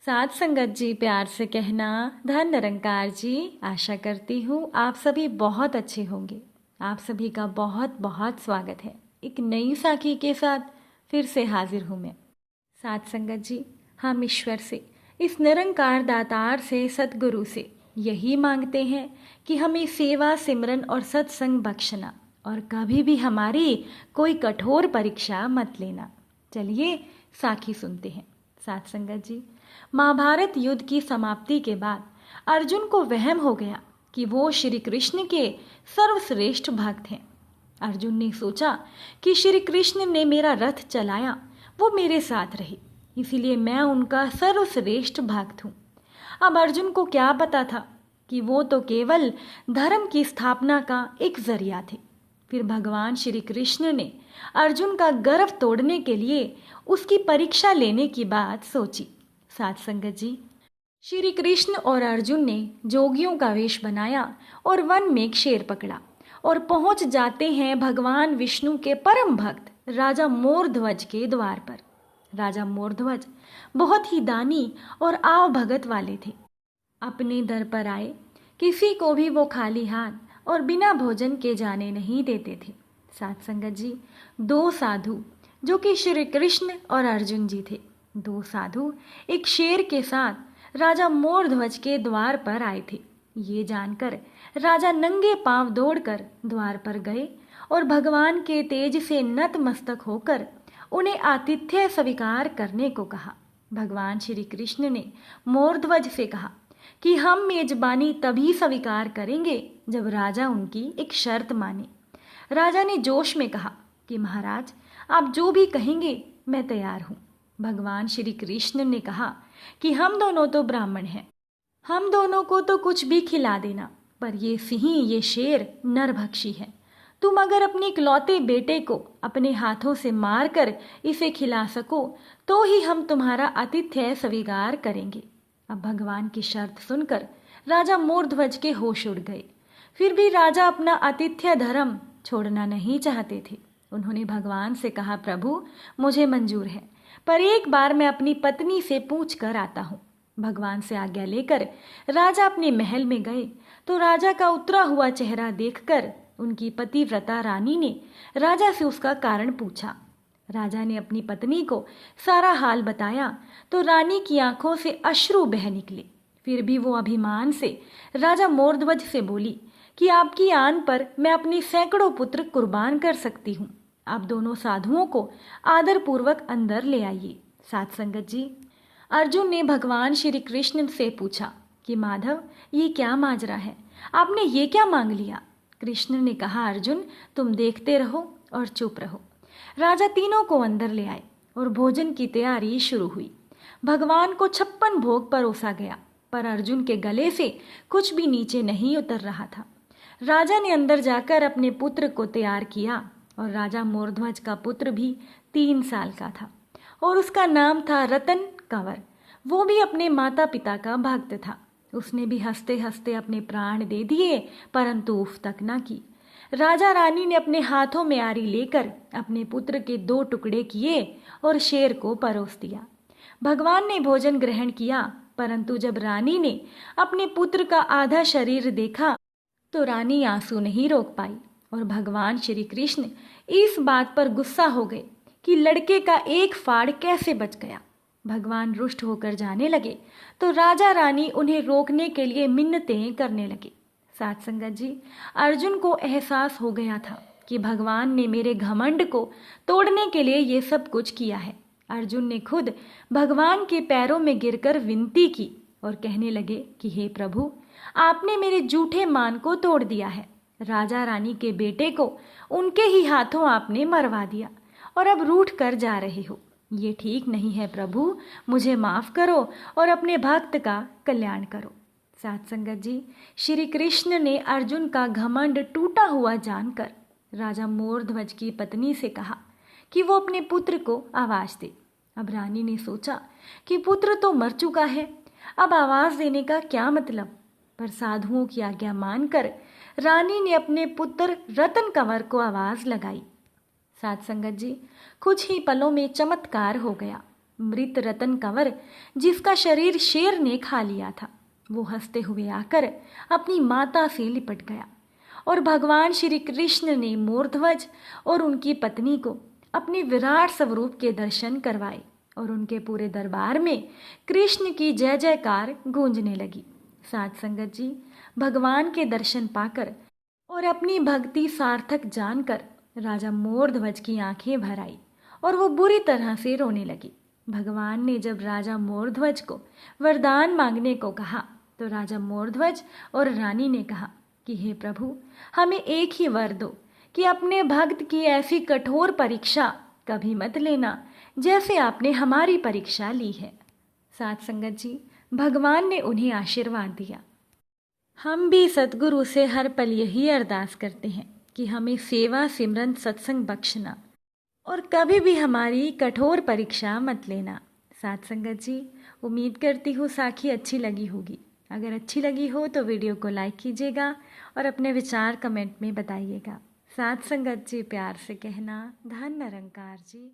साथ संगत जी, प्यार से कहना धन निरंकार जी। आशा करती हूँ आप सभी बहुत अच्छे होंगे। आप सभी का बहुत बहुत स्वागत है। एक नई साखी के साथ फिर से हाजिर हूँ मैं। साथ संगत जी, हम ईश्वर से, इस निरंकार दातार से, सतगुरु से यही मांगते हैं कि हमें सेवा, सिमरन और सत्संग बख्शना और कभी भी हमारी कोई कठोर परीक्षा मत लेना। चलिए साखी सुनते हैं। साथ संगत जी, महाभारत युद्ध की समाप्ति के बाद अर्जुन को वहम हो गया कि वो श्री कृष्ण के सर्वश्रेष्ठ भक्त हैं। अर्जुन ने सोचा कि श्री कृष्ण ने मेरा रथ चलाया, वो मेरे साथ रहे, इसीलिए मैं उनका सर्वश्रेष्ठ भक्त हूँ। अब अर्जुन को क्या पता था कि वो तो केवल धर्म की स्थापना का एक जरिया थे। फिर भगवान श्री कृष्ण ने अर्जुन का गर्व तोड़ने के लिए उसकी परीक्षा लेने की बात सोची। साथ संगत जी, श्री कृष्ण और अर्जुन ने जोगियों का वेश बनाया और वन में एक शेर पकड़ा और पहुंच जाते हैं भगवान विष्णु के परम भक्त राजा मोरध्वज के द्वार पर। राजा मोरध्वज बहुत ही दानी और आव भगत वाले थे। अपने दर पर आए किसी को भी वो खाली हाथ और बिना भोजन के जाने नहीं देते थे। साथ संगत जी, दो साधु जो कि श्री कृष्ण और अर्जुन जी थे, दो साधु एक शेर के साथ राजा मोरध्वज के द्वार पर आए थे। ये जानकर राजा नंगे पांव दौड़कर द्वार पर गए और भगवान के तेज से नतमस्तक होकर उन्हें आतिथ्य स्वीकार करने को कहा। भगवान श्री कृष्ण ने मोरध्वज से कहा कि हम मेजबानी तभी स्वीकार करेंगे जब राजा उनकी एक शर्त माने। राजा ने जोश में कहा कि महाराज, आप जो भी कहेंगे मैं तैयार हूँ। भगवान श्री कृष्ण ने कहा कि हम दोनों तो ब्राह्मण हैं, हम दोनों को तो कुछ भी खिला देना, पर ये सिंह, ये शेर नरभक्षी है। तुम अगर अपने इकलौते बेटे को अपने हाथों से मार कर इसे खिला सको तो ही हम तुम्हारा आतिथ्य स्वीकार करेंगे। अब भगवान की शर्त सुनकर राजा मोरध्वज के होश उड़ गए। फिर भी राजा अपना आतिथ्य धर्म छोड़ना नहीं चाहते थे। उन्होंने भगवान से कहा, प्रभु मुझे मंजूर है, पर एक बार मैं अपनी पत्नी से पूछ कर आता हूँ। भगवान से आज्ञा लेकर राजा अपने महल में गए तो राजा का उतरा हुआ चेहरा देखकर उनकी पतिव्रता रानी ने राजा से उसका कारण पूछा। राजा ने अपनी पत्नी को सारा हाल बताया तो रानी की आंखों से अश्रु बह निकले। फिर भी वो अभिमान से राजा मोरध्वज से बोली कि आपकी आन पर मैं अपने सैकड़ों पुत्र कुर्बान कर सकती हूँ। आप दोनों साधुओं को आदरपूर्वक अंदर ले आइए। साथ संगत जी, अर्जुन ने भगवान श्री कृष्ण से पूछा कि माधव, ये क्या माजरा है, आपने ये क्या मांग लिया? कृष्ण ने कहा, अर्जुन तुम देखते रहो और चुप रहो। राजा तीनों को अंदर ले आए और भोजन की तैयारी शुरू हुई। भगवान को 56 भोग परोसा गया, पर अर्जुन के गले से कुछ भी नीचे नहीं उतर रहा था। राजा ने अंदर जाकर अपने पुत्र को तैयार किया और राजा मोरध्वज का पुत्र भी 3 साल का था और उसका नाम था रतन कंवर। वो भी अपने माता पिता का भक्त था। उसने भी हंसते हंसते अपने प्राण दे दिए, परंतु उफ तक न की। राजा रानी ने अपने हाथों में आरी लेकर अपने पुत्र के 2 टुकड़े किए और शेर को परोस दिया। भगवान ने भोजन ग्रहण किया, परंतु जब रानी ने अपने पुत्र का आधा शरीर देखा तो रानी आंसू नहीं रोक पाई और भगवान श्री कृष्ण इस बात पर गुस्सा हो गए कि लड़के का एक फाड़ कैसे बच गया। भगवान रुष्ट होकर जाने लगे तो राजा रानी उन्हें रोकने के लिए मिन्नतें करने लगे। साथ संगत जी, अर्जुन को एहसास हो गया था कि भगवान ने मेरे घमंड को तोड़ने के लिए ये सब कुछ किया है। अर्जुन ने खुद भगवान के पैरों में गिरकर विनती की और कहने लगे कि हे प्रभु, आपने मेरे झूठे मान को तोड़ दिया है। राजा रानी के बेटे को उनके ही हाथों आपने मरवा दिया और अब रूठ कर जा रहे हो। ये ठीक नहीं है प्रभु, मुझे माफ करो और अपने भक्त का कल्याण करो। साथ संगत जी, श्री कृष्ण ने अर्जुन का घमंड टूटा हुआ जानकर राजा मोरध्वज की पत्नी से कहा कि वो अपने पुत्र को आवाज दे। अब रानी ने सोचा कि पुत्र तो मर चुका है, अब आवाज देने का क्या मतलब, पर साधुओं की आज्ञा मानकर रानी ने अपने पुत्र रतन कंवर को आवाज लगाई। साथ संगत जी, कुछ ही पलों में चमत्कार हो गया। मृत रतन कंवर, जिसका शरीर शेर ने खा लिया था, वो हंसते हुए आकर अपनी माता से लिपट गया और भगवान श्री कृष्ण ने मोरध्वज और उनकी पत्नी को अपने विराट स्वरूप के दर्शन करवाए और उनके पूरे दरबार में कृष्ण की जय जयकार गूंजने लगी। साथ संगत जी, भगवान के दर्शन पाकर और अपनी भक्ति सार्थक जानकर राजा मोरध्वज की आंखें भर आई और वो बुरी तरह से रोने लगी। भगवान ने जब राजा मोरध्वज को वरदान मांगने को कहा तो राजा मोरध्वज और रानी ने कहा कि हे प्रभु, हमें एक ही वर दो कि अपने भक्त की ऐसी कठोर परीक्षा कभी मत लेना जैसे आपने हमारी परीक्षा ली है। साथ संगत जी, भगवान ने उन्हें आशीर्वाद दिया। हम भी सतगुरु से हर पल यही अरदास करते हैं कि हमें सेवा सिमरन सत्संग बख्शना और कभी भी हमारी कठोर परीक्षा मत लेना। साथ संगत जी, उम्मीद करती हूँ साखी अच्छी लगी होगी। अगर अच्छी लगी हो तो वीडियो को लाइक कीजिएगा और अपने विचार कमेंट में बताइएगा। साथ संगत जी, प्यार से कहना, धन निरंकार जी।